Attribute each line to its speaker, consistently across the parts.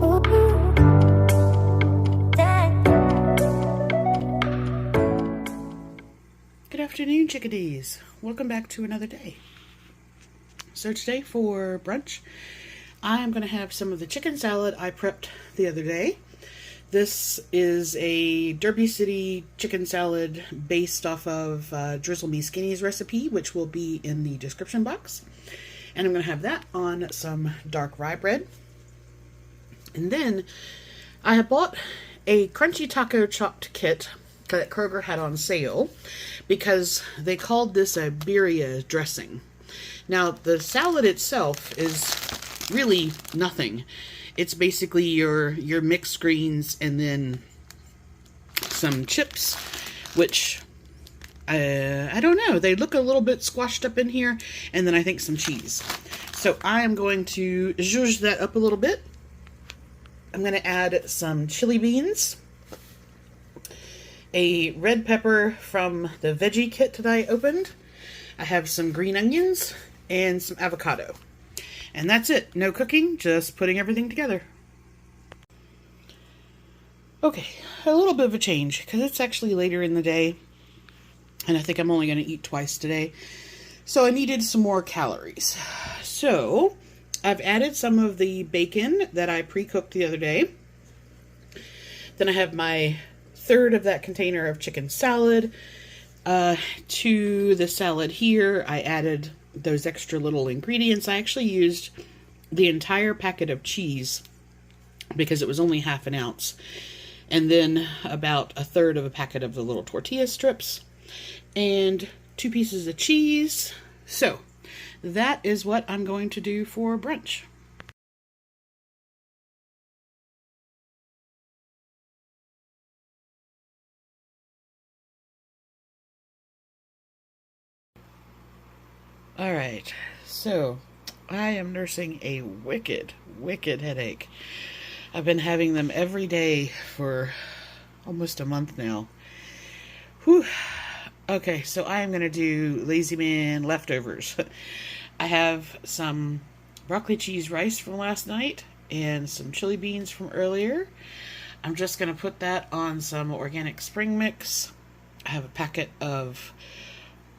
Speaker 1: Good afternoon, chickadees. Welcome back to another day. So today for brunch, I am going to have some of the chicken salad I prepped the other day. This is a Derby City chicken salad based off of Drizzle Me Skinny's recipe, which will be in the description box. And I'm going to have that on some dark rye bread. And then I have bought a crunchy taco chopped kit that Kroger had on sale because they called this a Birria dressing. Now, the salad itself is really nothing. It's basically your mixed greens and then some chips, which, I don't know. They look a little bit squashed up in here, and then I think some cheese. So I am going to zhuzh that up a little bit. I'm going to add some chili beans, a red pepper from the veggie kit that I opened. I have some green onions and some avocado. And that's it. No cooking, just putting everything together. Okay, a little bit of a change because it's actually later in the day and I think I'm only going to eat twice today. So I needed some more calories. So I've added some of the bacon that I pre-cooked the other day. Then I have my third of that container of chicken salad. To the salad here, I added those extra little ingredients. I actually used the entire packet of cheese because it was only half an ounce. And then about a third of a packet of the little tortilla strips and 2 pieces of cheese. So that is what I'm going to do for brunch. Alright, so I am nursing a wicked headache. I've been having them every day for almost a month now. Whew. Okay, so I am going to do Lazy Man leftovers. I have some broccoli cheese rice from last night and some chili beans from earlier. I'm just going to put that on some organic spring mix. I have a packet of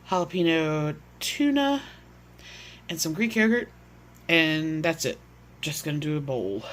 Speaker 1: jalapeno tuna and some Greek yogurt, and that's it. Just gonna do a bowl.